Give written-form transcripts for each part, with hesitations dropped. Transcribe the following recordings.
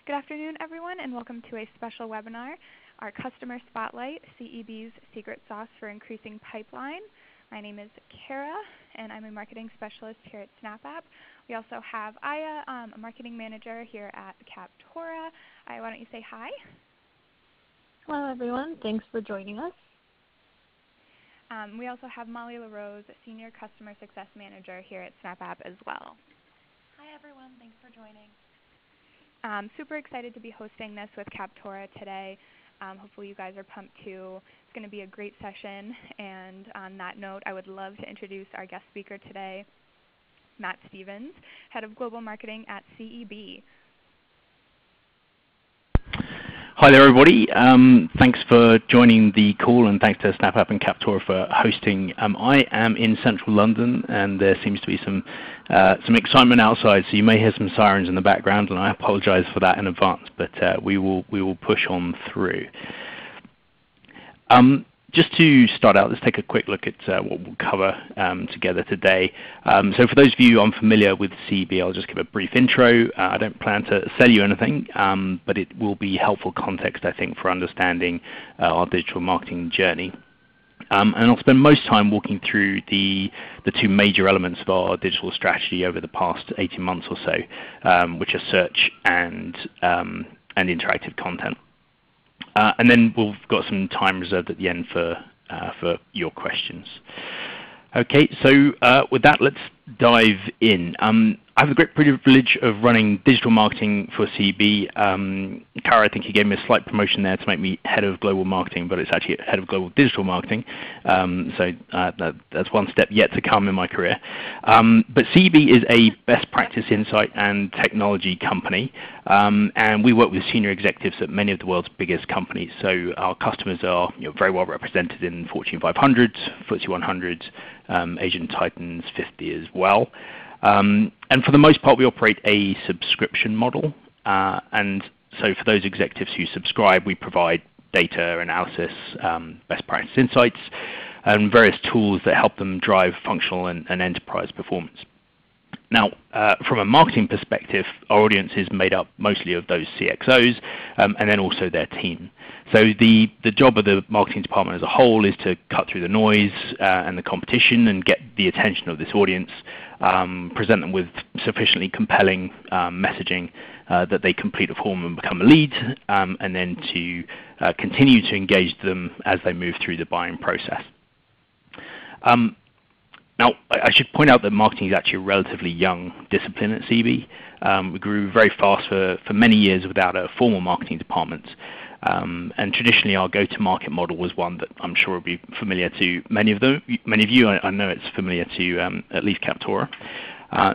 Good afternoon, everyone, and welcome to a special webinar, our Customer Spotlight, CEB's Secret Sauce for Increasing Pipeline. My name is Kara, and I'm a marketing specialist here at SnapApp. We also have Aya, a marketing manager here at Captora. Aya, why don't you say hi? Hello, everyone. Thanks for joining us. We also have Molly LaRose, Senior Customer Success Manager here at SnapApp as well. Hi, everyone. Thanks for joining. Super excited to be hosting this with Captora today. Hopefully you guys are pumped too. It's going to be a great session. And on that note, I would love to introduce our guest speaker today, Matt Stevens, Head of Global Marketing at CEB. Hi there, everybody. Thanks for joining the call, and thanks to SnapApp and Captora for hosting. I am in central London, and there seems to be some excitement outside, so you may hear some sirens in the background, and I apologize for that in advance, but we will push on through. Just to start out, let's take a quick look at what we'll cover together today. So for those of you unfamiliar with CEB, I'll just give a brief intro. I don't plan to sell you anything, but it will be helpful context, I think, for understanding our digital marketing journey. And I'll spend most time walking through the two major elements of our digital strategy over the past 18 months or so, which are search and interactive content. And then we've got some time reserved at the end for your questions. Okay, so with that, let's dive in. I have the great privilege of running digital marketing for CEB. Kara, I think you gave me a slight promotion there to make me head of global marketing, but it's actually head of global digital marketing. So that's one step yet to come in my career. But CEB is a best practice insight and technology company, and we work with senior executives at many of the world's biggest companies. So our customers are very well represented in Fortune 500, FTSE 100, Asian Titans 50 as well. And for the most part, we operate a subscription model. And so for those executives who subscribe, we provide data analysis, best practice insights, and various tools that help them drive functional and enterprise performance. Now, from a marketing perspective, our audience is made up mostly of those CXOs and then also their team. So the job of the marketing department as a whole is to cut through the noise and the competition and get the attention of this audience, present them with sufficiently compelling messaging that they complete a form and become a lead, and then to continue to engage them as they move through the buying process. Now, I should point out that marketing is actually a relatively young discipline at CEB. We grew very fast for many years without a formal marketing department. And traditionally, our go-to-market model was one that I'm sure will be familiar to many of you. I know it's familiar to at least Captora.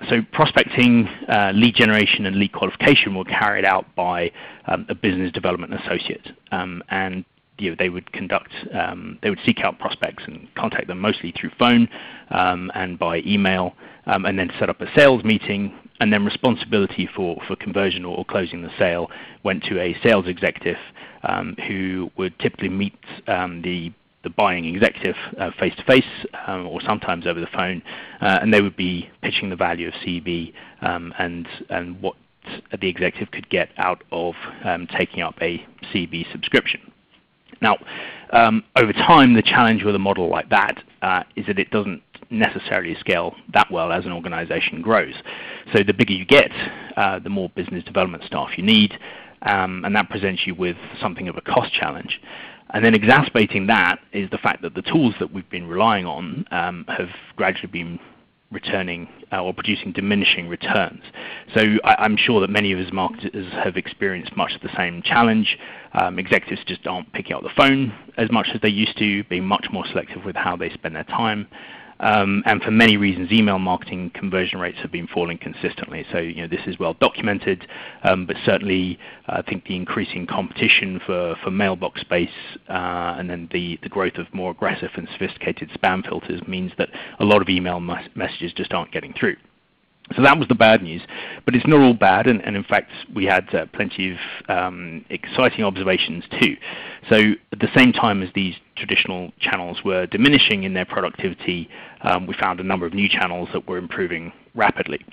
So prospecting, lead generation, and lead qualification were carried out by a business development associate. And they would seek out prospects and contact them mostly through phone and by email, and then set up a sales meeting. And then responsibility for conversion or closing the sale went to a sales executive who would typically meet the buying executive face-to-face or sometimes over the phone, and they would be pitching the value of CEB and what the executive could get out of taking up a CEB subscription. Now, over time, the challenge with a model like that is that it doesn't necessarily scale that well as an organization grows. So the bigger you get, the more business development staff you need, and that presents you with something of a cost challenge. And then exacerbating that is the fact that the tools that we've been relying on have gradually been returning or producing diminishing returns. So I'm sure that many of us marketers have experienced much of the same challenge. Executives just aren't picking up the phone as much as they used to, being much more selective with how they spend their time. And for many reasons, email marketing conversion rates have been falling consistently. So this is well documented, but certainly I think the increasing competition for mailbox space and then the growth of more aggressive and sophisticated spam filters means that a lot of email messages just aren't getting through. So that was the bad news, but it's not all bad, and in fact we had plenty of exciting observations too. So at the same time as these traditional channels were diminishing in their productivity, we found a number of new channels that were improving rapidly.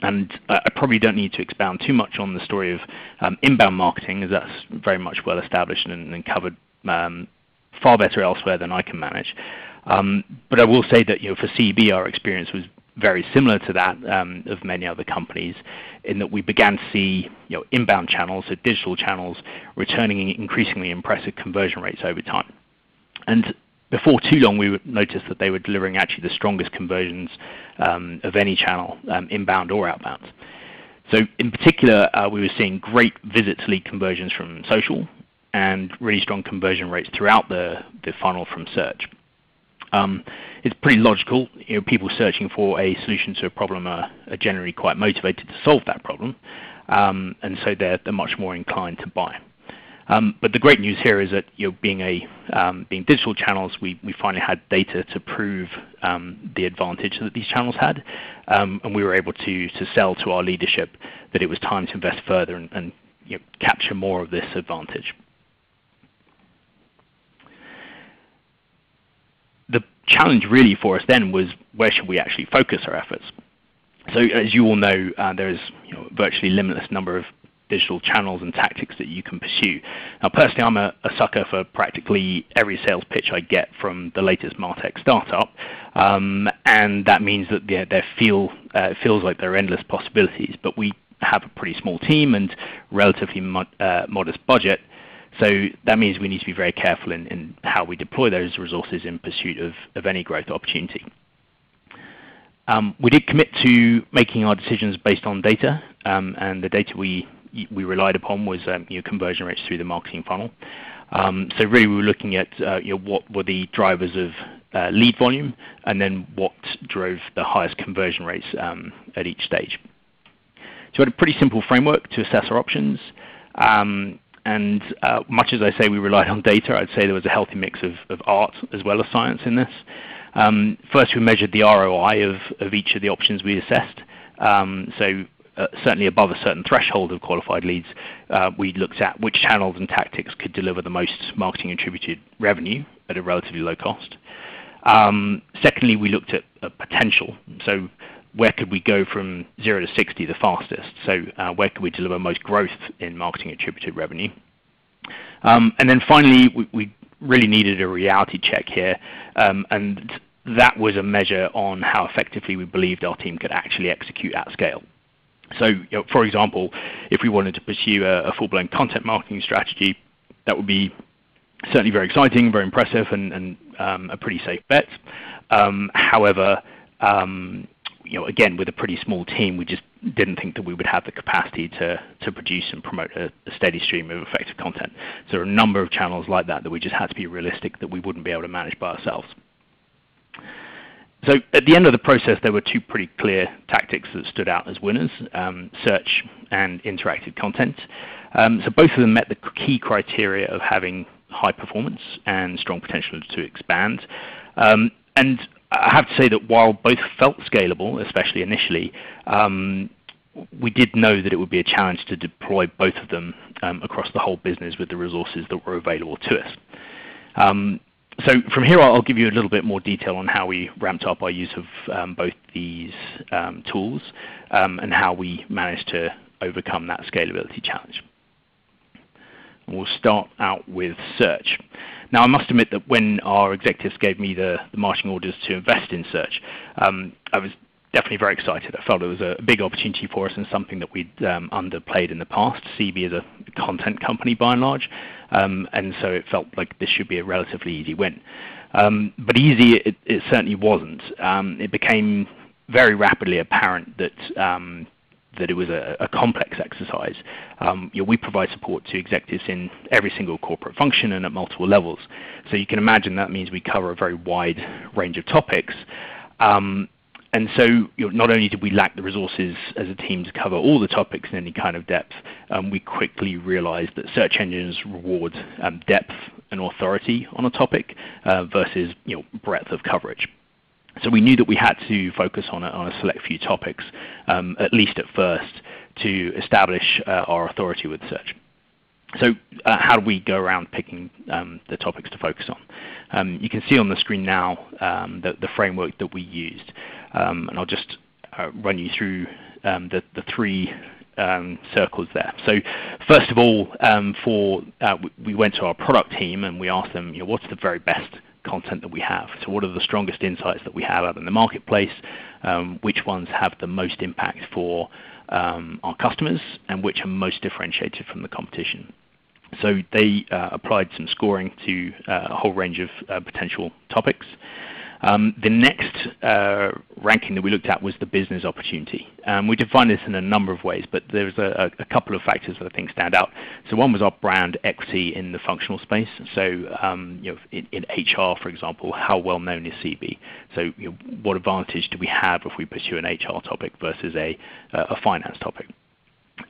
And I probably don't need to expound too much on the story of inbound marketing, as that's very much well established and covered far better elsewhere than I can manage. But I will say that for CEB, our experience was very similar to that of many other companies, in that we began to see inbound channels, so digital channels, returning increasingly impressive conversion rates over time. And before too long, we would notice that they were delivering actually the strongest conversions of any channel, inbound or outbound. So in particular, we were seeing great visit to lead conversions from social and really strong conversion rates throughout the funnel from search. It's pretty logical. People searching for a solution to a problem are generally quite motivated to solve that problem, and so they're much more inclined to buy. But the great news here is that being digital channels, we finally had data to prove the advantage that these channels had, and we were able to sell to our leadership that it was time to invest further and capture more of this advantage. The challenge really for us then was, where should we actually focus our efforts? So as you all know, there is a virtually limitless number of digital channels and tactics that you can pursue. Now personally, I'm a sucker for practically every sales pitch I get from the latest MarTech startup, and that means that it feels like there are endless possibilities, but we have a pretty small team and relatively modest budget. So that means we need to be very careful in how we deploy those resources in pursuit of any growth opportunity. We did commit to making our decisions based on data, and the data we relied upon was conversion rates through the marketing funnel. So really we were looking at what were the drivers of lead volume, and then what drove the highest conversion rates at each stage. So we had a pretty simple framework to assess our options. And much as I say we relied on data, I'd say there was a healthy mix of art as well as science in this. First, we measured the ROI of each of the options we assessed. Certainly above a certain threshold of qualified leads, we looked at which channels and tactics could deliver the most marketing attributed revenue at a relatively low cost. Secondly, we looked at potential. So where could we go from 0 to 60 the fastest? So where could we deliver most growth in marketing attributed revenue? And then finally, we really needed a reality check here, and that was a measure on how effectively we believed our team could actually execute at scale. So for example, if we wanted to pursue a full-blown content marketing strategy, that would be certainly very exciting, very impressive, and a pretty safe bet. However, again, with a pretty small team, we just didn't think that we would have the capacity to produce and promote a steady stream of effective content. So there are a number of channels like that we just had to be realistic that we wouldn't be able to manage by ourselves. So at the end of the process, there were two pretty clear tactics that stood out as winners, search and interactive content. So both of them met the key criteria of having high performance and strong potential to expand. And I have to say that while both felt scalable, especially initially, we did know that it would be a challenge to deploy both of them across the whole business with the resources that were available to us. So from here, I'll give you a little bit more detail on how we ramped up our use of both these tools and how we managed to overcome that scalability challenge. We'll start out with search. Now, I must admit that when our executives gave me the marching orders to invest in search, I was definitely very excited. I felt it was a big opportunity for us and something that we'd underplayed in the past. CEB is a content company by and large, and so it felt like this should be a relatively easy win. But easy it certainly wasn't. It became very rapidly apparent that it was a complex exercise. We provide support to executives in every single corporate function and at multiple levels. So you can imagine that means we cover a very wide range of topics. And so not only did we lack the resources as a team to cover all the topics in any kind of depth, we quickly realized that search engines reward depth and authority on a topic versus breadth of coverage. So we knew that we had to focus on a select few topics, at least at first, to establish our authority with search. So how do we go around picking the topics to focus on? You can see on the screen now the framework that we used. And I'll just run you through the three circles there. So first of all, we went to our product team and we asked them, what's the very best content that we have? So what are the strongest insights that we have out in the marketplace? Which ones have the most impact for our customers and which are most differentiated from the competition? So they applied some scoring to a whole range of potential topics. The next ranking that we looked at was the business opportunity. We defined this in a number of ways, but there's a couple of factors that I think stand out. So one was our brand equity in the functional space. So in HR, for example, how well known is CEB? So what advantage do we have if we pursue an HR topic versus a finance topic?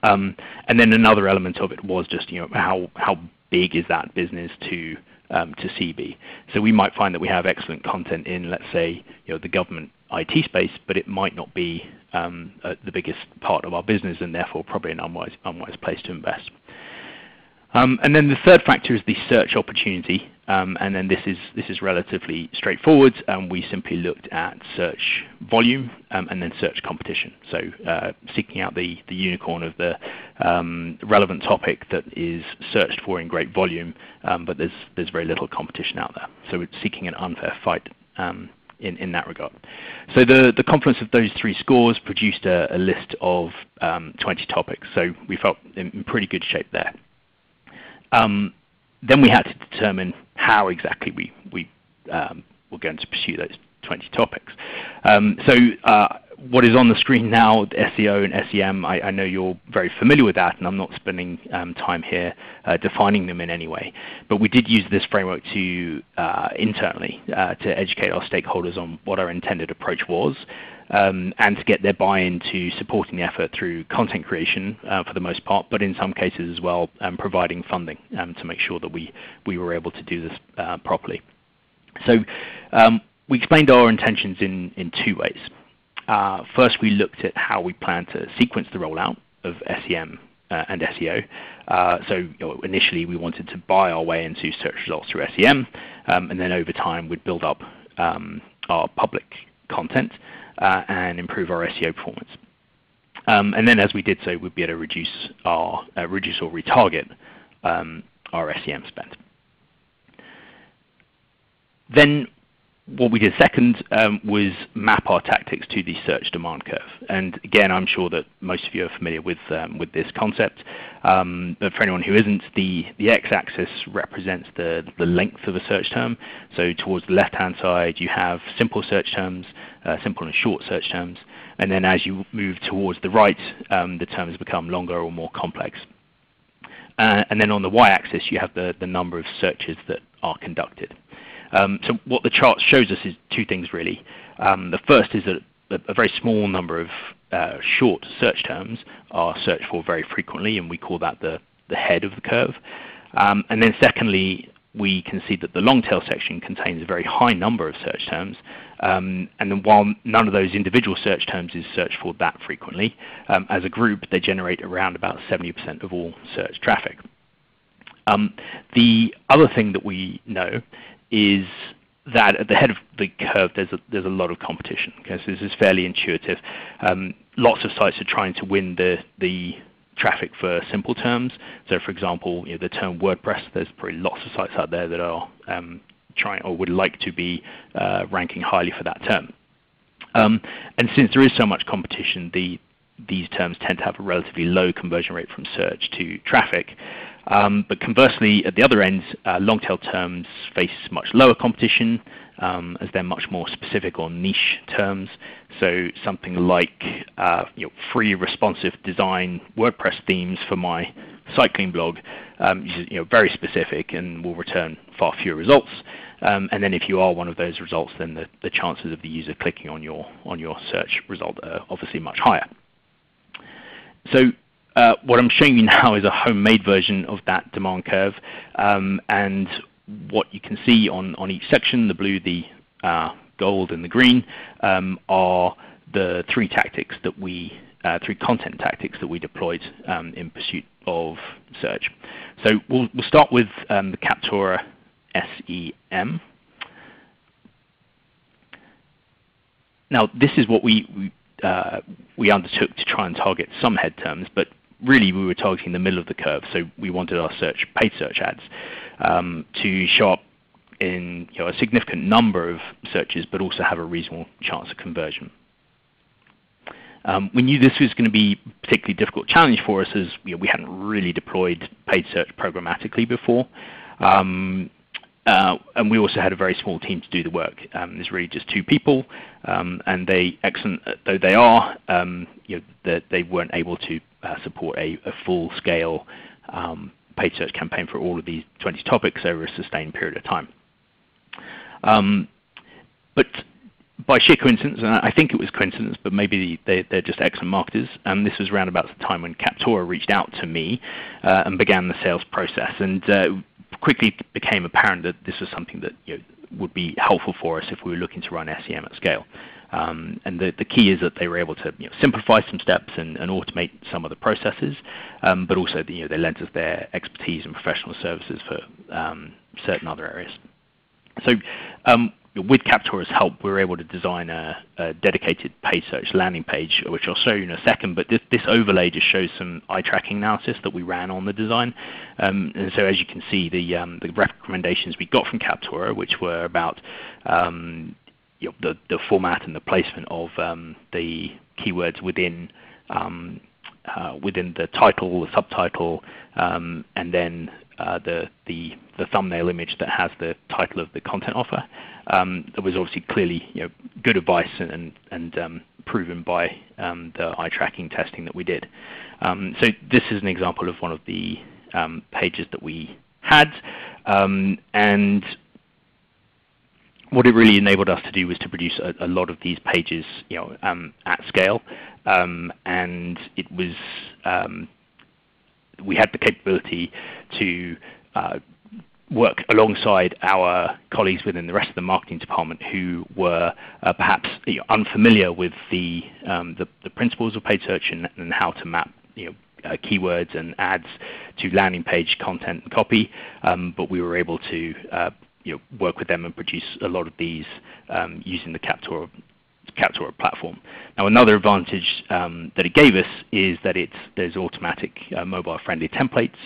And then another element of it was just how big is that business to CEB. So we might find that we have excellent content in, let's say, the government IT space, but it might not be the biggest part of our business, and therefore probably an unwise place to invest. And then the third factor is the search opportunity, and then this is relatively straightforward. We simply looked at search volume and then search competition. So seeking out the unicorn of the relevant topic that is searched for in great volume, but there's very little competition out there. So it's seeking an unfair fight in that regard. So the confluence of those three scores produced a list of 20 topics. So we felt in pretty good shape there. Then we had to determine how exactly we were going to pursue those 20 topics. What is on the screen now, SEO and SEM, I know you're very familiar with that, and I'm not spending time here defining them in any way. But we did use this framework to internally to educate our stakeholders on what our intended approach was, and to get their buy-in to supporting the effort through content creation for the most part, but in some cases as well providing funding to make sure that we were able to do this properly. So we explained our intentions in two ways. First, we looked at how we plan to sequence the rollout of SEM and SEO. Initially we wanted to buy our way into search results through SEM, and then over time we'd build up our public content and improve our SEO performance. And then as we did so, we'd be able to reduce or retarget our SEM spend. Then what we did second was map our tactics to the search demand curve. And again, I'm sure that most of you are familiar with this concept. But for anyone who isn't, the x-axis represents the length of a search term. So towards the left-hand side, you have simple search terms, simple and short search terms. And then as you move towards the right, the terms become longer or more complex. And then on the y-axis, you have the number of searches that are conducted. So what the chart shows us is two things really. The first is that a very small number of short search terms are searched for very frequently, and we call that the head of the curve. And then secondly, we can see that the long tail section contains a very high number of search terms. And then while none of those individual search terms is searched for that frequently, as a group they generate around about 70% of all search traffic. The other thing that we know is that at the head of the curve there's a lot of competition. Okay, so this is fairly intuitive. Lots of sites are trying to win the traffic for simple terms. So for example, the term WordPress, there's probably lots of sites out there that are trying or would like to be ranking highly for that term. And since there is so much competition, these terms tend to have a relatively low conversion rate from search to traffic. But conversely, at the other end, long tail terms face much lower competition as they're much more specific or niche terms. So something like free responsive design WordPress themes for my cycling blog is very specific and will return far fewer results. And then if you are one of those results, then the chances of the user clicking on your search result are obviously much higher. So what I'm showing you now is a homemade version of that demand curve, and what you can see on each section, the blue, the gold, and the green, are the three content tactics that we deployed in pursuit of search. So we'll start with the Captura SEM. Now this is what we we undertook to try and target some head terms, but really we were targeting the middle of the curve. So we wanted our paid search ads to show up in a significant number of searches, but also have a reasonable chance of conversion. We knew this was going to be a particularly difficult challenge for us, as we hadn't really deployed paid search programmatically before. And we also had a very small team to do the work. There's really just 2 people, and they, excellent though they are, they weren't able to support a full-scale paid search campaign for all of these 20 topics over a sustained period of time. But by sheer coincidence, and I think it was coincidence, but maybe they're just excellent marketers, this was around about the time when Captora reached out to me and began the sales process. And quickly became apparent that this was something that would be helpful for us if we were looking to run SEM at scale. And the key is that they were able to simplify some steps and automate some of the processes, but also they lent us their expertise and professional services for certain other areas. So with Captora's help, we were able to design a dedicated paid search landing page, which I'll show you in a second. But this overlay just shows some eye tracking analysis that we ran on the design. And so as you can see, the recommendations we got from Captora, which were about the format and the placement of the keywords within the title, the subtitle, and then the thumbnail image that has the title of the content offer. It was obviously clearly good advice and proven by the eye tracking testing that we did. So this is an example of one of the pages that we had, and what it really enabled us to do was to produce a lot of these pages at scale, and it was we had the capability to work alongside our colleagues within the rest of the marketing department who were perhaps unfamiliar with the principles of paid search and how to map keywords and ads to landing page content and copy, but we were able to work with them and produce a lot of these using the Captora platform. Now, another advantage that it gave us is that there's automatic mobile-friendly templates,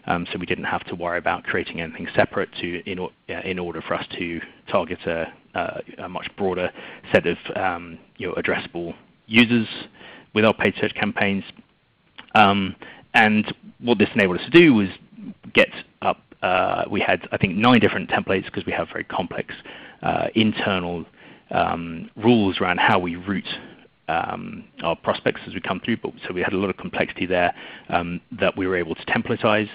so we didn't have to worry about creating anything separate in order for us to target a much broader set of addressable users with our paid search campaigns. And what this enabled us to do was get up. We had, I think, 9 different templates because we have very complex internal rules around how we route our prospects as we come through. So we had a lot of complexity there that we were able to templatize.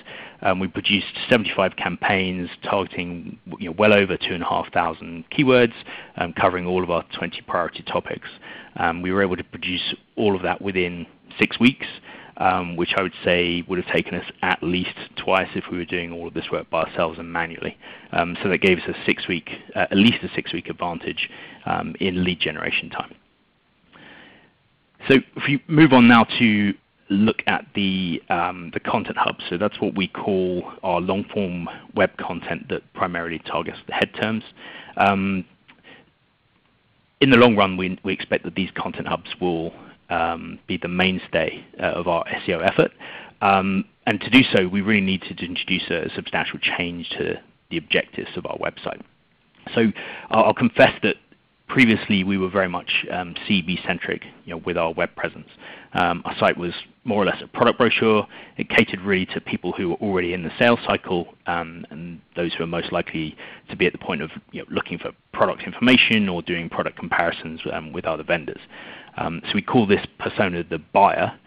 We produced 75 campaigns targeting well over 2,500 keywords, covering all of our 20 priority topics. We were able to produce all of that within 6 weeks, which I would say would have taken us at least twice if we were doing all of this work by ourselves and manually. So that gave us at least a 6-week advantage in lead generation time. So if you move on now to look at the content hub, so that's what we call our long-form web content that primarily targets the head terms. In the long run, we expect that these content hubs will be the mainstay of our SEO effort. And to do so, we really need to introduce a substantial change to the objectives of our website. So I'll confess that previously we were very much CEB-centric with our web presence. Our site was more or less a product brochure. It catered really to people who were already in the sales cycle and those who are most likely to be at the point of looking for product information or doing product comparisons with other vendors. So we call this persona the buyer,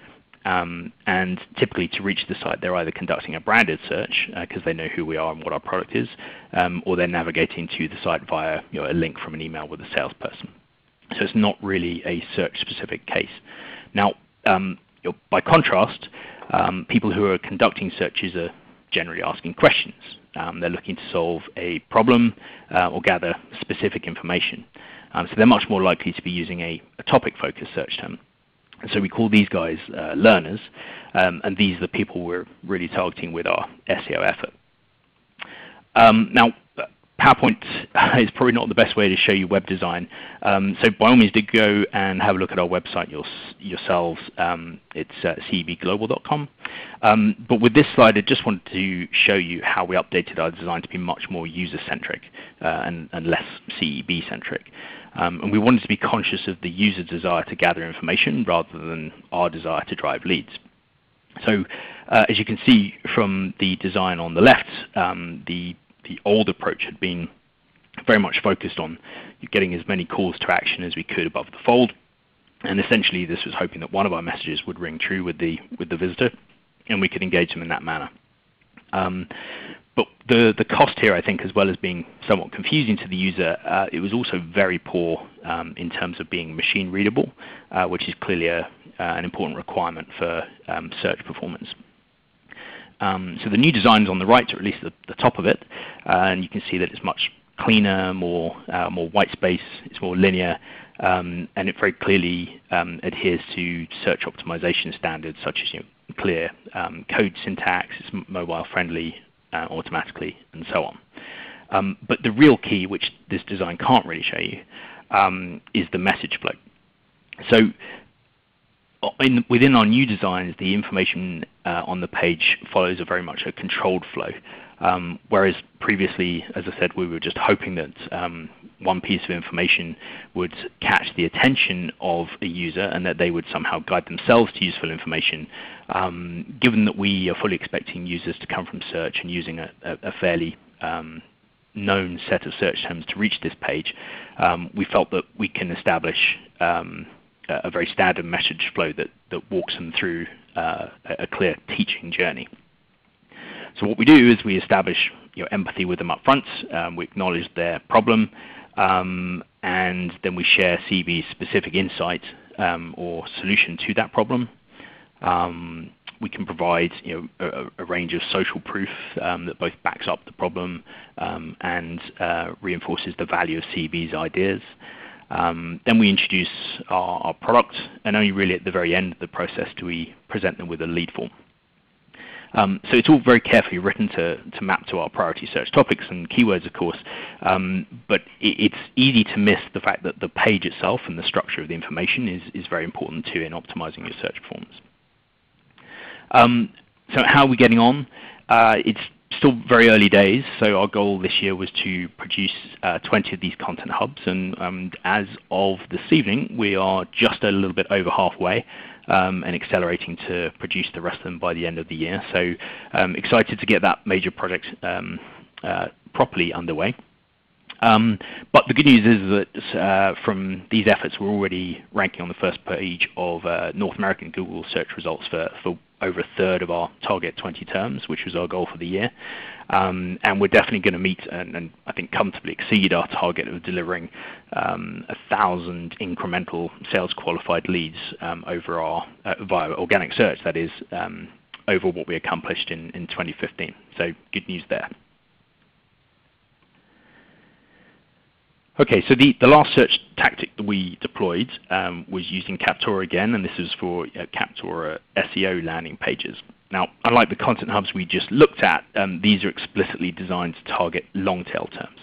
and typically to reach the site they're either conducting a branded search because they know who we are and what our product is, or they're navigating to the site via a link from an email with a salesperson. So it's not really a search-specific case. Now, by contrast, people who are conducting searches are generally asking questions. They're looking to solve a problem or gather specific information. So they're much more likely to be using a topic-focused search term. And so we call these guys learners, and these are the people we're really targeting with our SEO effort. Now, PowerPoint is probably not the best way to show you web design. So by all means, do go and have a look at our website yourselves. It's cebglobal.com. But with this slide, I just wanted to show you how we updated our design to be much more user-centric and less CEB-centric. And we wanted to be conscious of the user desire to gather information rather than our desire to drive leads. So as you can see from the design on the left, the old approach had been very much focused on getting as many calls to action as we could above the fold. And essentially this was hoping that one of our messages would ring true with the visitor and we could engage them in that manner. But the cost here, I think, as well as being somewhat confusing to the user, it was also very poor in terms of being machine readable, which is clearly an important requirement for search performance. So the new design is on the right, or at least the top of it, and you can see that it's much cleaner, more white space, it's more linear, and it very clearly adheres to search optimization standards such as clear code syntax, it's mobile friendly automatically, and so on. But the real key, which this design can't really show you, is the message flow. So within our new designs, the information on the page follows very much a controlled flow, whereas previously, as I said, we were just hoping that one piece of information would catch the attention of a user and that they would somehow guide themselves to useful information. Given that we are fully expecting users to come from search and using a fairly known set of search terms to reach this page, we felt that we can establish a very standard message flow that walks them through a clear teaching journey. So what we do is we establish empathy with them up front, we acknowledge their problem, and then we share CEB's specific insight or solution to that problem. We can provide a range of social proof that both backs up the problem and reinforces the value of CEB's ideas. Then we introduce our product, and only really at the very end of the process do we present them with a lead form. So it's all very carefully written to map to our priority search topics and keywords, of course, but it's easy to miss the fact that the page itself and the structure of the information is very important too in optimizing your search performance. So how are we getting on? It's still very early days, so our goal this year was to produce 20 of these content hubs, and as of this evening, we are just a little bit over halfway and accelerating to produce the rest of them by the end of the year. So excited to get that major project properly underway. But the good news is that from these efforts, we're already ranking on the first page of North American Google search results for over a third of our target 20 terms, which was our goal for the year. And we're definitely going to meet and I think comfortably exceed our target of delivering 1,000 incremental sales qualified leads over our via organic search, that is, over what we accomplished in 2015. So good news there. Okay, so the last search tactic that we deployed was using Captora again, and this is for Captora SEO landing pages. Now, unlike the content hubs we just looked at, these are explicitly designed to target long-tail terms.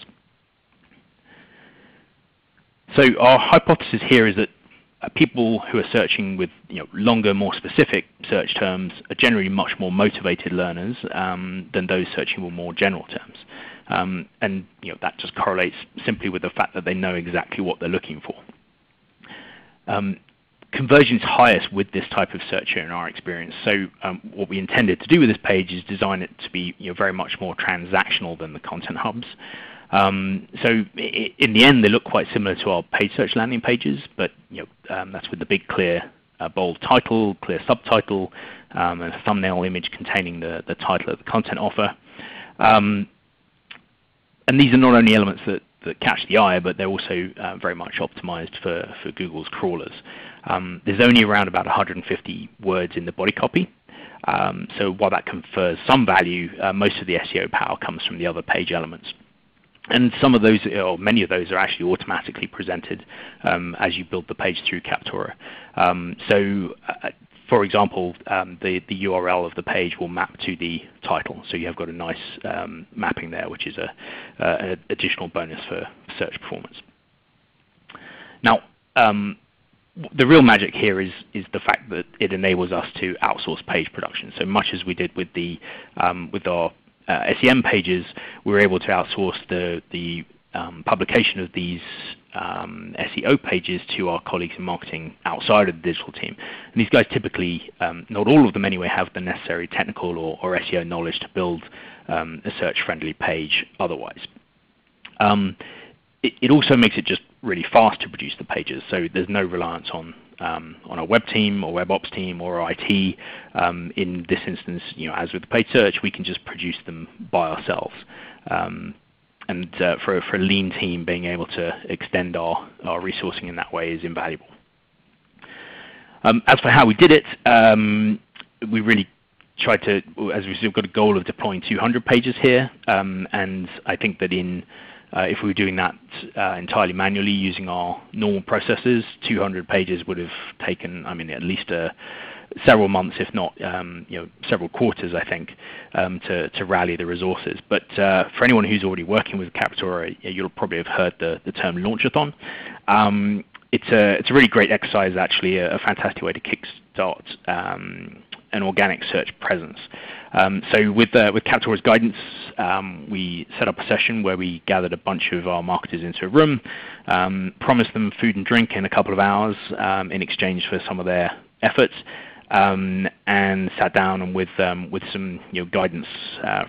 So our hypothesis here is that people who are searching with longer, more specific search terms are generally much more motivated learners than those searching with more general terms. And that just correlates simply with the fact that they know exactly what they're looking for. Conversion is highest with this type of searcher in our experience. So what we intended to do with this page is design it to be very much more transactional than the content hubs. So in the end, they look quite similar to our paid search landing pages, but that's with the big, clear, bold title, clear subtitle, and a thumbnail image containing the title of the content offer. And these are not only elements that catch the eye, but they're also very much optimized for Google's crawlers. There's only around about 150 words in the body copy. So while that confers some value, most of the SEO power comes from the other page elements. And some of those, or many of those, are actually automatically presented as you build the page through Captora. So for example, the URL of the page will map to the title, so you have got a nice mapping there, which is an additional bonus for search performance. Now, the real magic here is the fact that it enables us to outsource page production. So much as we did with with our SEM pages, we were able to outsource the publication of these SEO pages to our colleagues in marketing outside of the digital team. And these guys typically, not all of them anyway, have the necessary technical or SEO knowledge to build a search-friendly page otherwise. It also makes it just really fast to produce the pages, so there's no reliance on our web team or web ops team or IT. In this instance, as with the paid search, we can just produce them by ourselves. And for a lean team, being able to extend our resourcing in that way is invaluable. As for how we did it, we really tried to, as we've got a goal of deploying 200 pages here, and I think that if we were doing that entirely manually using our normal processes, 200 pages would have taken, at least several months, if not several quarters, I think, to rally the resources. But for anyone who's already working with Captora, you'll probably have heard the term launchathon. It's a really great exercise, actually, a fantastic way to kickstart an organic search presence. So with Captora's guidance, we set up a session where we gathered a bunch of our marketers into a room, promised them food and drink in a couple of hours in exchange for some of their efforts, and sat down and with some guidance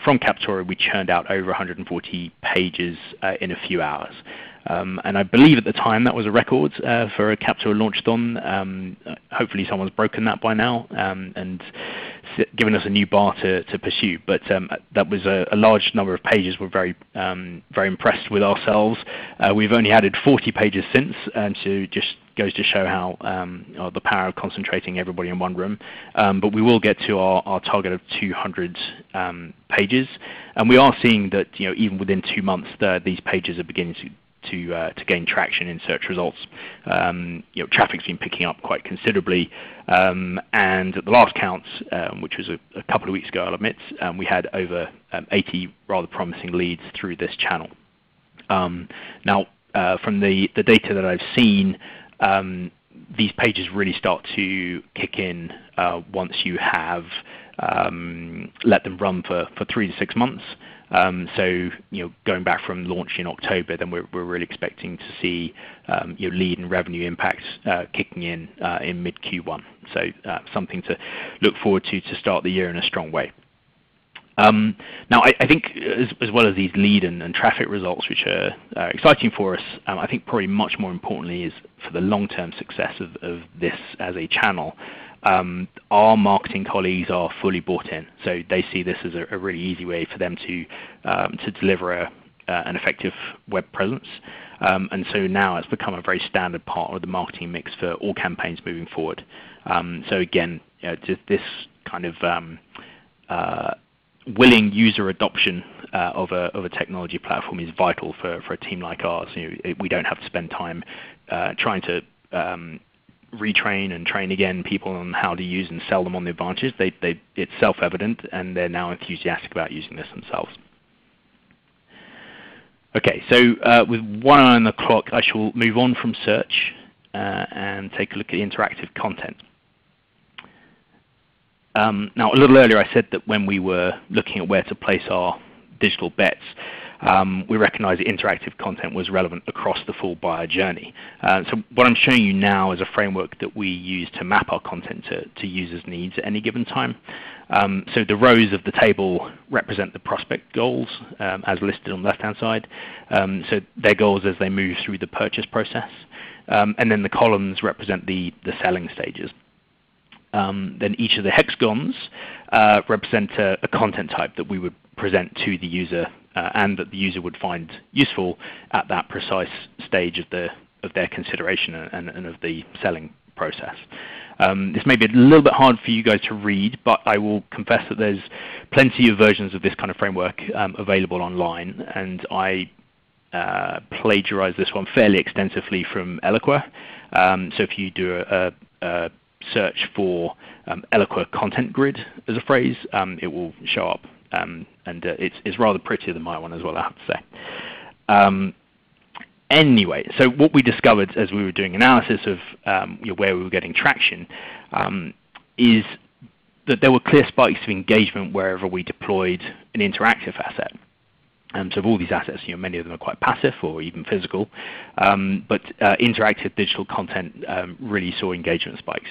from Captora, we churned out over 140 pages in a few hours. And I believe at the time that was a record for a Captora launchathon. Hopefully someone's broken that by now and given us a new bar to pursue. But that was a large number of pages. We're very impressed with ourselves. We've only added 40 pages since, so just goes to show how the power of concentrating everybody in one room. But we will get to our target of 200 pages, and we are seeing that even within 2 months, these pages are beginning to gain traction in search results. Traffic's been picking up quite considerably, and at the last count, which was a couple of weeks ago, I'll admit, we had over 80 rather promising leads through this channel. Now, from the data that I've seen, these pages really start to kick in once you have let them run for 3 to 6 months. So going back from launch in October, then we're really expecting to see lead and revenue impacts kicking in mid Q1. So something to look forward to start the year in a strong way. Now, I think as well as these lead and traffic results, which are exciting for us, I think probably much more importantly is for the long-term success of this as a channel. Our marketing colleagues are fully bought in, so they see this as a really easy way for them to deliver an effective web presence. And so now it's become a very standard part of the marketing mix for all campaigns moving forward. So again, just this kind of willing user adoption of a technology platform is vital for a team like ours. We don't have to spend time trying to retrain and train again people on how to use and sell them on the advantages. It's self-evident, and they're now enthusiastic about using this themselves. Okay, so with one eye on the clock, I shall move on from search and take a look at interactive content. Now, a little earlier I said that when we were looking at where to place our digital bets, we recognized that interactive content was relevant across the full buyer journey. So what I'm showing you now is a framework that we use to map our content to users' needs at any given time. So the rows of the table represent the prospect goals as listed on the left-hand side. So their goals as they move through the purchase process. And then the columns represent the selling stages. Then each of the hexagons represent a content type that we would present to the user and that the user would find useful at that precise stage of their consideration and of the selling process. This may be a little bit hard for you guys to read, but I will confess that there's plenty of versions of this kind of framework available online, and I plagiarized this one fairly extensively from Eloqua. So if you do search for Eloqua content grid as a phrase, it will show up. And it's rather prettier than my one as well, I have to say. Anyway, so what we discovered as we were doing analysis of where we were getting traction is that there were clear spikes of engagement wherever we deployed an interactive asset. So of all these assets, many of them are quite passive or even physical, but interactive digital content really saw engagement spikes.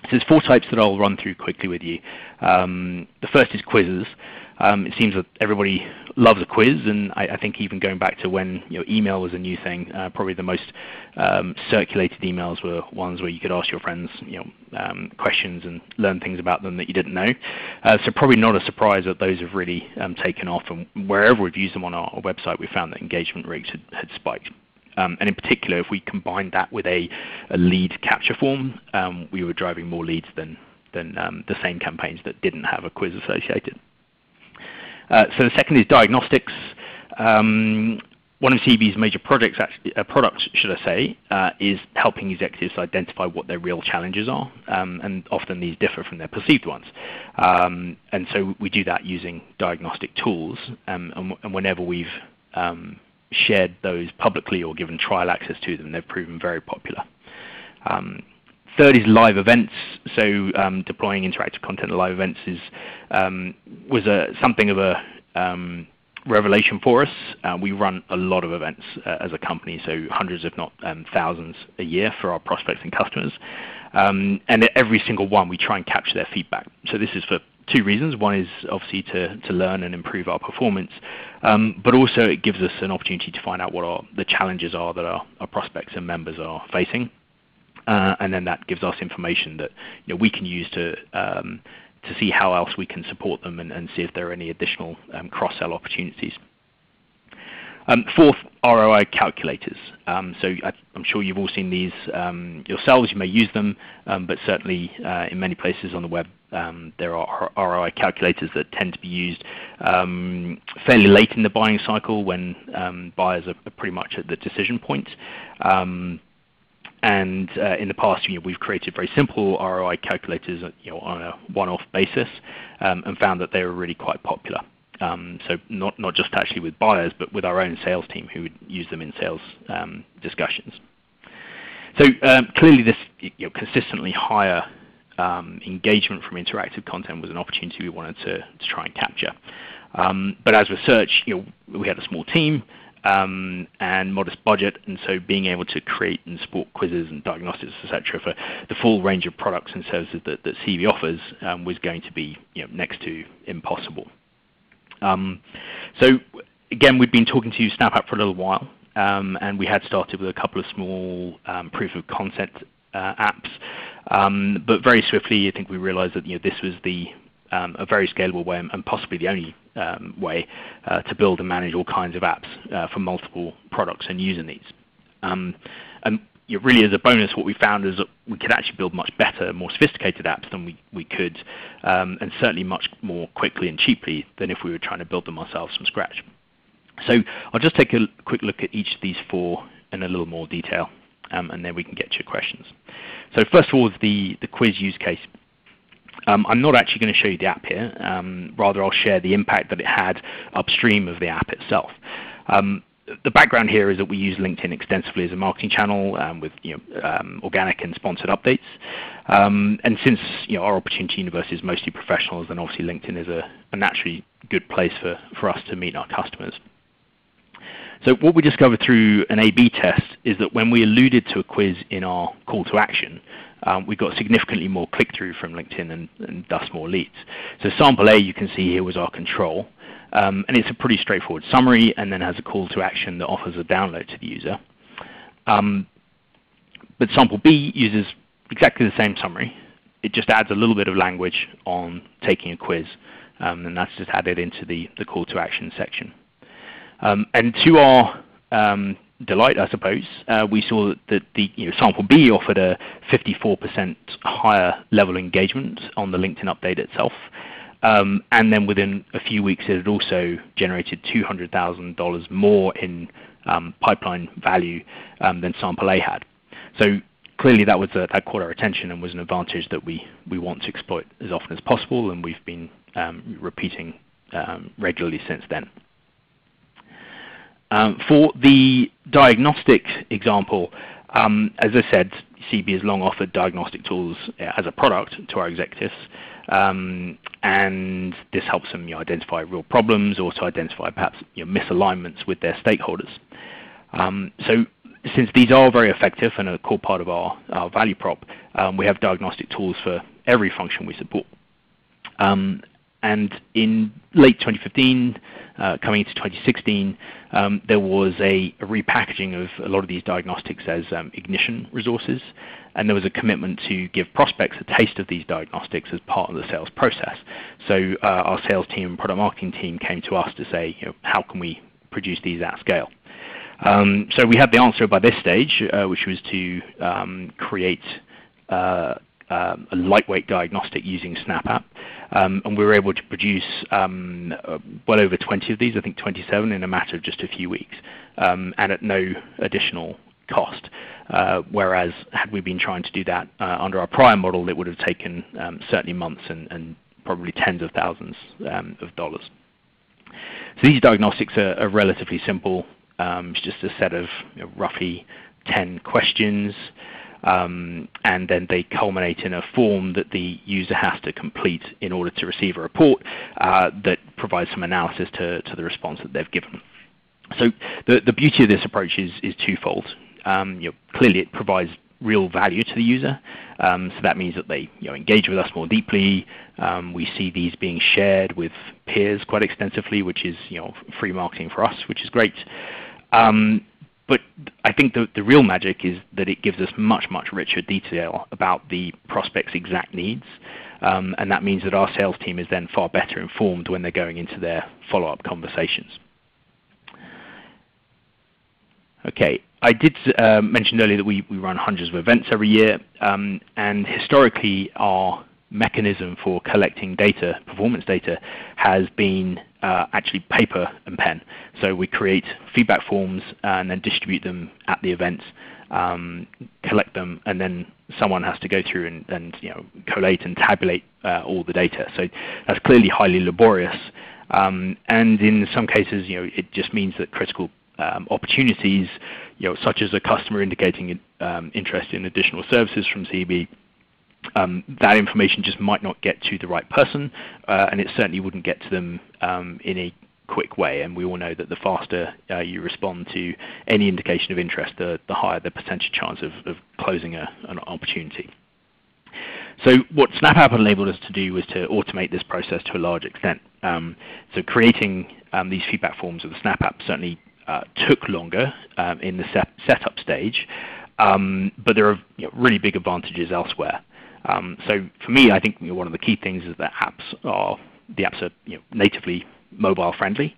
So there's 4 types that I'll run through quickly with you. The first is quizzes. It seems that everybody loves a quiz, and I think even going back to when email was a new thing, probably the most circulated emails were ones where you could ask your friends questions and learn things about them that you didn't know. So probably not a surprise that those have really taken off, and wherever we've used them on our website, we found that engagement rates had spiked. And in particular, if we combined that with a lead capture form, we were driving more leads than the same campaigns that didn't have a quiz associated. So the second is diagnostics. One of CEB's major products, should I say, is helping executives identify what their real challenges are, and often these differ from their perceived ones. And so we do that using diagnostic tools, and whenever we've shared those publicly or given trial access to them, they've proven very popular. Third is live events. So deploying interactive content at live events was something of a revelation for us. We run a lot of events as a company, so hundreds if not thousands a year for our prospects and customers. And at every single one we try and capture their feedback. So this is for 2 reasons. One is obviously to learn and improve our performance, but also it gives us an opportunity to find out what the challenges are that our prospects and members are facing. And then that gives us information that we can use to see how else we can support them and see if there are any additional cross-sell opportunities. Fourth, ROI calculators. So I'm sure you've all seen these yourselves. You may use them, but certainly in many places on the web there are ROI calculators that tend to be used fairly late in the buying cycle when buyers are pretty much at the decision point. And in the past, we've created very simple ROI calculators on a one-off basis, and found that they were really quite popular. So not just actually with buyers, but with our own sales team who would use them in sales discussions. So clearly this consistently higher engagement from interactive content was an opportunity we wanted to try and capture. But as research, we had a small team, and modest budget, and so being able to create and support quizzes and diagnostics, etc., for the full range of products and services that CEB offers was going to be next to impossible. So again, we've been talking to SnapApp for a little while, and we had started with a couple of small proof of concept apps, but very swiftly I think we realized that this was a very scalable way and possibly the only way to build and manage all kinds of apps for multiple products and user needs. And really as a bonus, what we found is that we could actually build much better, more sophisticated apps than we could, and certainly much more quickly and cheaply than if we were trying to build them ourselves from scratch. So I'll just take a quick look at each of these 4 in a little more detail, and then we can get to your questions. So first of all is the quiz use case. I'm not actually going to show you the app here. Rather, I'll share the impact that it had upstream of the app itself. The background here is that we use LinkedIn extensively as a marketing channel with organic and sponsored updates. And since our opportunity universe is mostly professionals, then obviously LinkedIn is a naturally good place for us to meet our customers. So what we discovered through an A/B test is that when we alluded to a quiz in our call to action, we got significantly more click-through from LinkedIn and thus more leads. So sample A, you can see here, was our control. And it's a pretty straightforward summary and then has a call to action that offers a download to the user. But sample B uses exactly the same summary. It just adds a little bit of language on taking a quiz, and that's just added into the call to action section. And to our delight, I suppose, we saw that the sample B offered a 54% higher level of engagement on the LinkedIn update itself. And then within a few weeks, it had also generated $200,000 more in pipeline value than sample A had. So clearly that caught our attention and was an advantage that we want to exploit as often as possible, and we've been repeating regularly since then. For the diagnostic example, as I said, CEB has long offered diagnostic tools as a product to our executives, and this helps them identify real problems, or to identify perhaps misalignments with their stakeholders. So since these are very effective and a core part of our value prop, we have diagnostic tools for every function we support. And in late 2015, coming into 2016, there was a repackaging of a lot of these diagnostics as ignition resources, and there was a commitment to give prospects a taste of these diagnostics as part of the sales process. So our sales team and product marketing team came to us to say, how can we produce these at scale? So we had the answer by this stage, which was to create a lightweight diagnostic using SnapApp, and we were able to produce well over 20 of these, I think 27, in a matter of just a few weeks, and at no additional cost. Whereas had we been trying to do that under our prior model, it would have taken certainly months and probably tens of thousands of dollars. So these diagnostics are relatively simple. It's just a set of roughly 10 questions, and then they culminate in a form that the user has to complete in order to receive a report that provides some analysis to the response that they've given. So the beauty of this approach is twofold. Clearly it provides real value to the user, so that means that they engage with us more deeply. We see these being shared with peers quite extensively, which is free marketing for us, which is great. But I think the real magic is that it gives us much richer detail about the prospect's exact needs, and that means that our sales team is then far better informed when they're going into their follow-up conversations. Okay, I did mention earlier that we run hundreds of events every year, and historically our mechanism for collecting data, performance data, has been actually paper and pen. So we create feedback forms and then distribute them at the events, collect them, and then someone has to go through and collate and tabulate all the data. So that's clearly highly laborious, and in some cases it just means that critical opportunities, such as a customer indicating interest in additional services from CEB, that information just might not get to the right person, and it certainly wouldn't get to them in a quick way. And we all know that the faster you respond to any indication of interest, the higher the percentage chance of closing an opportunity. So what SnapApp enabled us to do was to automate this process to a large extent. So creating these feedback forms with the SnapApp certainly took longer in the setup stage, but there are really big advantages elsewhere. So for me, I think one of the key things is that the apps are natively mobile friendly,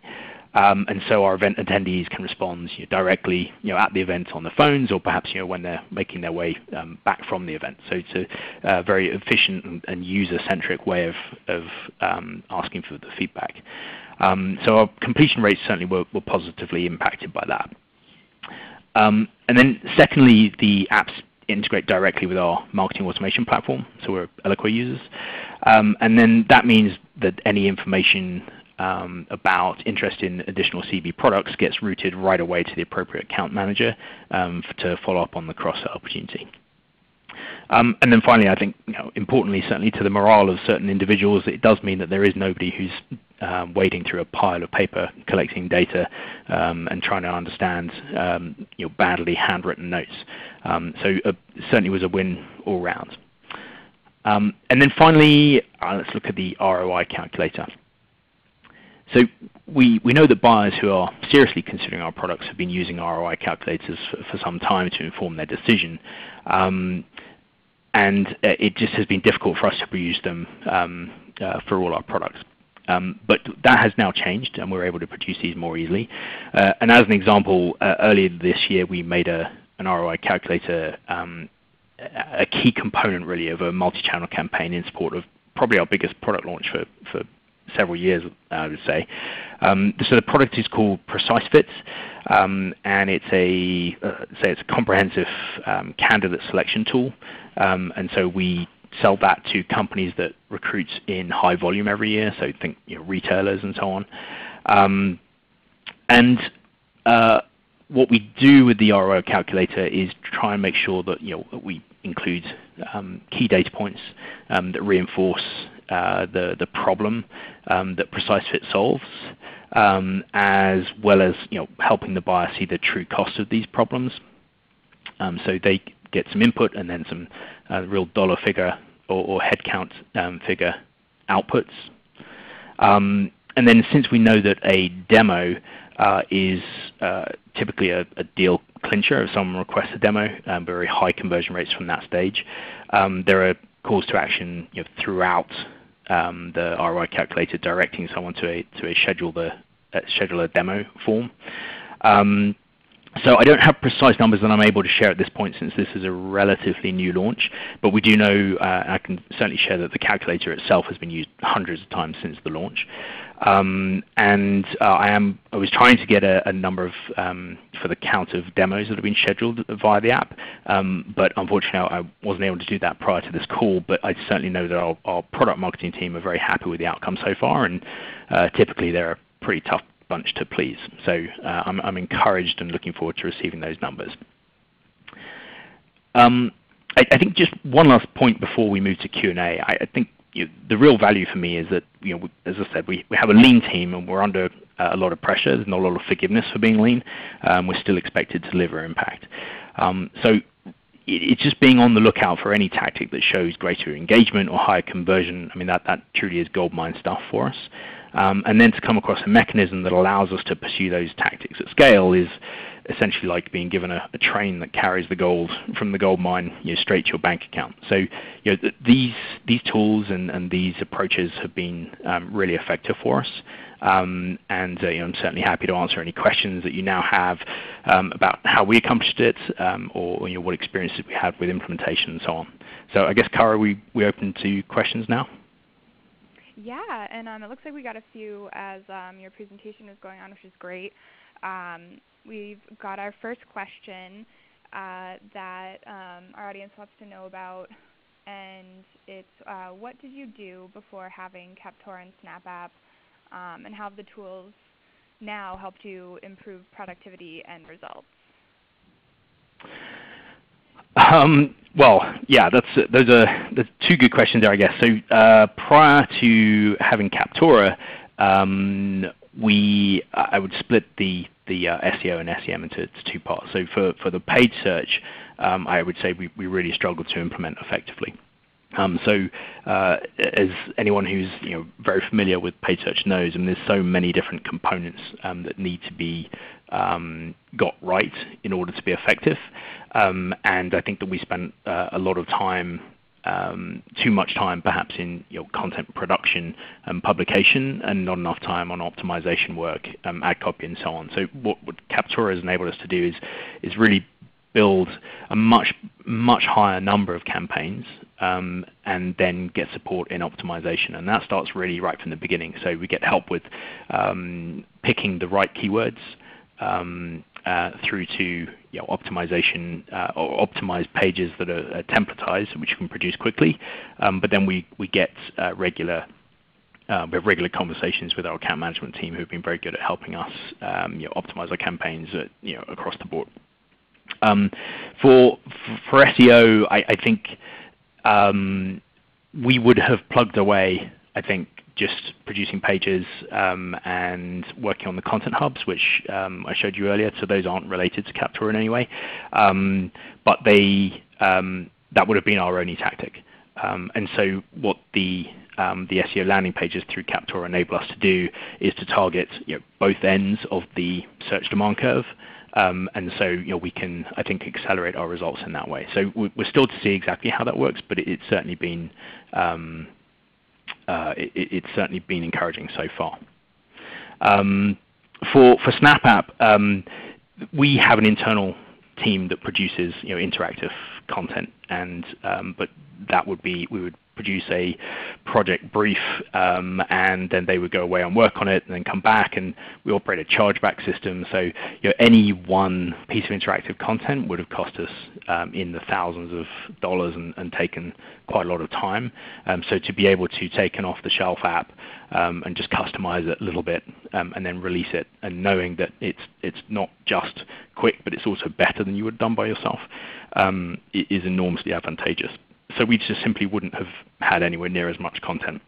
and so our event attendees can respond directly at the event on the phones, or perhaps when they're making their way back from the event. So it's a very efficient and user-centric way of asking for the feedback. So our completion rates certainly were positively impacted by that. And then secondly, the apps integrate directly with our marketing automation platform, so we're Eloqua users. And then that means that any information about interest in additional CEB products gets routed right away to the appropriate account manager to follow up on the cross-sell opportunity. And then finally, I think importantly, certainly to the morale of certain individuals, it does mean that there is nobody who's wading through a pile of paper, collecting data, and trying to understand badly handwritten notes. So certainly was a win all round. And then finally, let's look at the ROI calculator. So we know that buyers who are seriously considering our products have been using ROI calculators for some time to inform their decision. And it just has been difficult for us to produce them for all our products. But that has now changed, and we're able to produce these more easily. And as an example, earlier this year we made an ROI calculator a key component really of a multi-channel campaign in support of probably our biggest product launch for several years, I would say. So the product is called Precise Fits, and it's a comprehensive candidate selection tool. And so we sell that to companies that recruit in high volume every year. So think retailers and so on. What we do with the ROI calculator is try and make sure that we include key data points that reinforce the problem that Precise Fit solves, as well as helping the buyer see the true cost of these problems. So they get some input and then some real dollar figure or headcount figure outputs. And then since we know that a demo is typically a deal clincher if someone requests a demo, very high conversion rates from that stage, there are calls to action throughout the ROI calculator directing someone to a schedule a demo form. So I don't have precise numbers that I'm able to share at this point since this is a relatively new launch, but we do know, I can certainly share that the calculator itself has been used hundreds of times since the launch. I was trying to get a number of for the count of demos that have been scheduled via the app, but unfortunately I wasn't able to do that prior to this call. But I certainly know that our product marketing team are very happy with the outcome so far, and typically they're a pretty tough bunch to please. So I'm encouraged and looking forward to receiving those numbers. I think just one last point before we move to Q&A. I think the real value for me is that, as I said, we have a lean team and we're under a lot of pressure. There's not a lot of forgiveness for being lean. We're still expected to deliver impact. So it's just being on the lookout for any tactic that shows greater engagement or higher conversion. I mean, that truly is goldmine stuff for us. And then to come across a mechanism that allows us to pursue those tactics at scale is essentially like being given a train that carries the gold from the gold mine straight to your bank account. So these tools and these approaches have been really effective for us. And I'm certainly happy to answer any questions that you now have about how we accomplished it, or what experiences we had with implementation and so on. So I guess, Kara, we open to questions now. Yeah, and it looks like we got a few as your presentation was going on, which is great. We've got our first question that our audience wants to know about, and it's what did you do before having Captora and SnapApp, and how have the tools now helped you improve productivity and results? Well, yeah, those are two good questions there, I guess. So prior to having Captora, I would split the SEO and SEM into two parts. So for the paid search, I would say we really struggled to implement effectively. So as anyone who's very familiar with paid search knows, and there's so many different components that need to be got right in order to be effective. And I think that we spent a lot of time, too much time perhaps in content production and publication, and not enough time on optimization work, ad copy and so on. So what Captora has enabled us to do is really build a much higher number of campaigns, and then get support in optimization. And that starts really right from the beginning. So we get help with picking the right keywords, through to optimization or optimized pages that are templatized, which you can produce quickly. But then we get we have regular conversations with our account management team who've been very good at helping us optimize our campaigns across the board. For SEO, I think we would have plugged away, I think, just producing pages and working on the content hubs, which I showed you earlier. So those aren't related to Captora in any way, but that would have been our only tactic. And so what the SEO landing pages through Captora enable us to do is to target both ends of the search demand curve. And so we can, I think, accelerate our results in that way. So we're still to see exactly how that works, but it's certainly been encouraging so far. For SnapApp, we have an internal team that produces interactive content, and but we would produce a project brief, and then they would go away and work on it and then come back, and we operate a chargeback system. So any one piece of interactive content would have cost us in the thousands of dollars and taken quite a lot of time. So to be able to take an off-the-shelf app and just customize it a little bit and then release it, and knowing that it's not just quick, but it's also better than you would have done by yourself, is enormously advantageous. So we just simply wouldn't have had anywhere near as much content.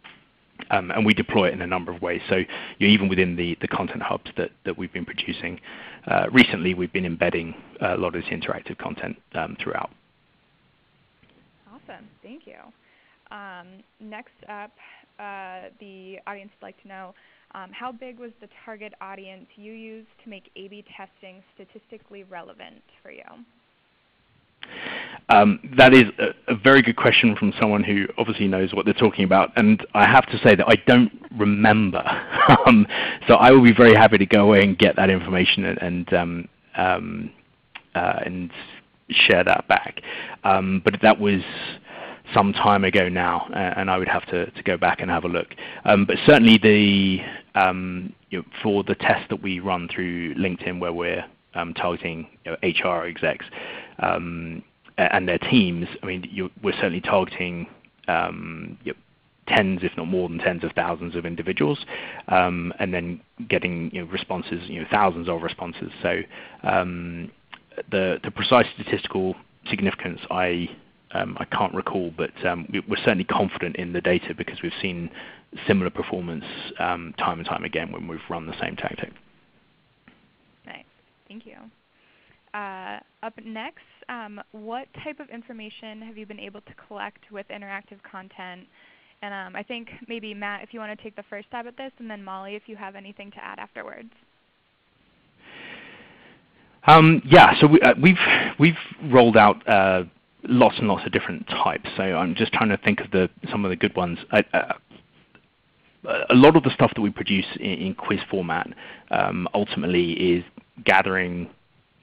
And we deploy it in a number of ways. So even within the content hubs that we've been producing, recently we've been embedding a lot of this interactive content throughout. Awesome, thank you. Next up, the audience would like to know, how big was the target audience you used to make A/B testing statistically relevant for you? That is a very good question from someone who obviously knows what they're talking about, and I have to say that I don't remember. So I will be very happy to go away and get that information and share that back. But that was some time ago now, and I would have to go back and have a look. But certainly for the test that we run through LinkedIn, where we're targeting HR execs and their teams, I mean, we're certainly targeting tens, if not more than tens of thousands of individuals, and then getting responses, thousands of responses. So the precise statistical significance I can't recall, but we're certainly confident in the data because we've seen similar performance time and time again when we've run the same tactic. Nice, thank you. Up next, what type of information have you been able to collect with interactive content? And I think maybe Matt, if you want to take the first stab at this, and then Molly, if you have anything to add afterwards. Yeah, so we've rolled out lots and lots of different types. So I'm just trying to think of some of the good ones. A lot of the stuff that we produce in quiz format ultimately is gathering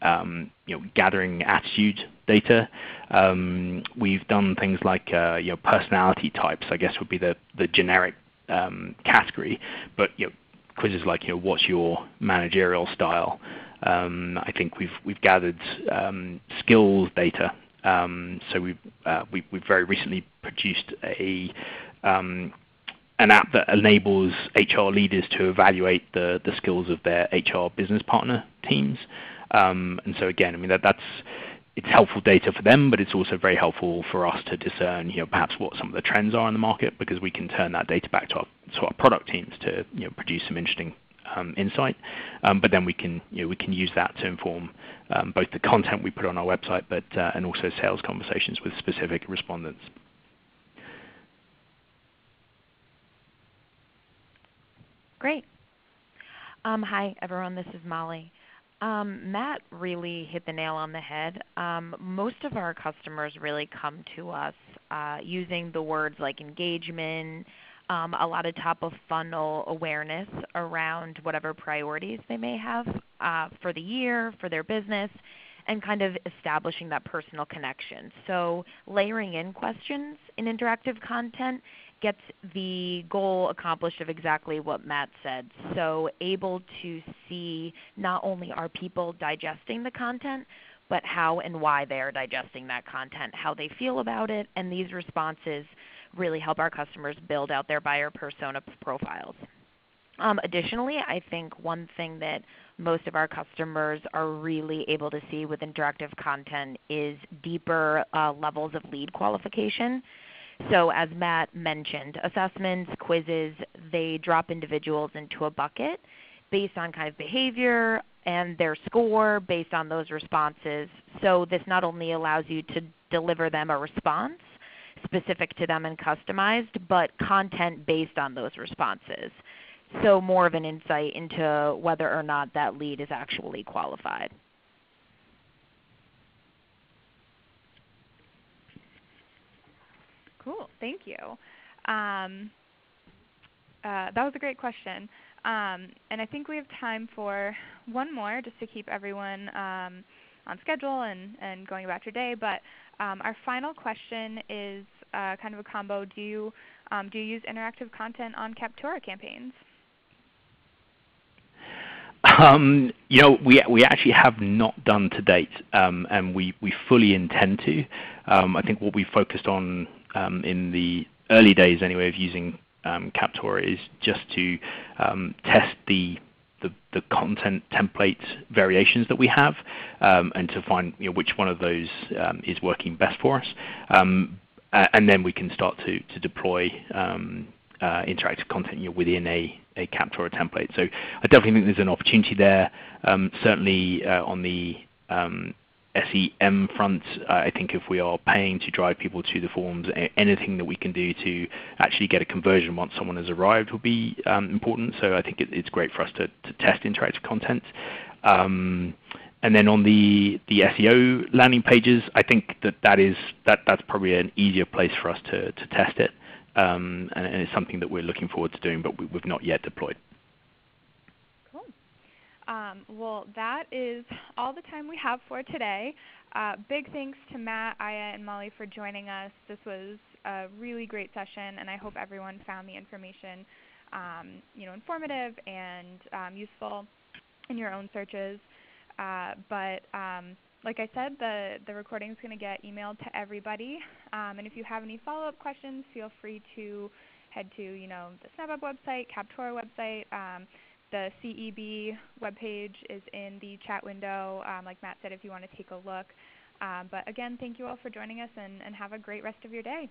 attitude data. We've done things like personality types, I guess would be the generic category. But quizzes like what's your managerial style? I think we've gathered skills data. So we've very recently produced an app that enables HR leaders to evaluate the skills of their HR business partner teams. And so again, I mean it's helpful data for them, but it's also very helpful for us to discern perhaps what some of the trends are in the market, because we can turn that data back to our product teams to produce some interesting insight. But then we can use that to inform both the content we put on our website, but and also sales conversations with specific respondents. Great. Hi, everyone. This is Molly. Matt really hit the nail on the head. Most of our customers really come to us using the words like engagement, a lot of top-of-funnel awareness around whatever priorities they may have for the year, for their business, and kind of establishing that personal connection. So layering in questions in interactive content gets the goal accomplished of exactly what Matt said. So able to see not only are people digesting the content, but how and why they are digesting that content, how they feel about it, and these responses really help our customers build out their buyer persona profiles. Additionally, I think one thing that most of our customers are really able to see with interactive content is deeper levels of lead qualification. So as Matt mentioned, assessments, quizzes, they drop individuals into a bucket based on kind of behavior and their score based on those responses. So this not only allows you to deliver them a response specific to them and customized, but content based on those responses. So more of an insight into whether or not that lead is actually qualified. Cool, thank you. That was a great question. And I think we have time for one more just to keep everyone on schedule and going about your day. But our final question is, kind of a combo. Do you use interactive content on Captura campaigns? We actually have not done to date, and we fully intend to. I think what we focused on in the early days, anyway, of using Captura is just to test the content template variations that we have, and to find which one of those is working best for us, and then we can start to deploy interactive content within a Captura template. So I definitely think there's an opportunity there. Certainly on the SEM front, I think if we are paying to drive people to the forums, anything that we can do to actually get a conversion once someone has arrived will be important. So I think it's great for us to test interactive content. And then on the SEO landing pages, I think that's probably an easier place for us to test it. And it's something that we're looking forward to doing, but we've not yet deployed. Cool. Well, that is all the time we have for today. Big thanks to Matt, Aya, and Molly for joining us. This was a really great session, and I hope everyone found the information informative and useful in your own searches. But like I said, the recording is going to get emailed to everybody. And if you have any follow-up questions, feel free to head to the SnapApp website, Captura website. The CEB webpage is in the chat window, like Matt said, if you want to take a look. But again, thank you all for joining us, and have a great rest of your day.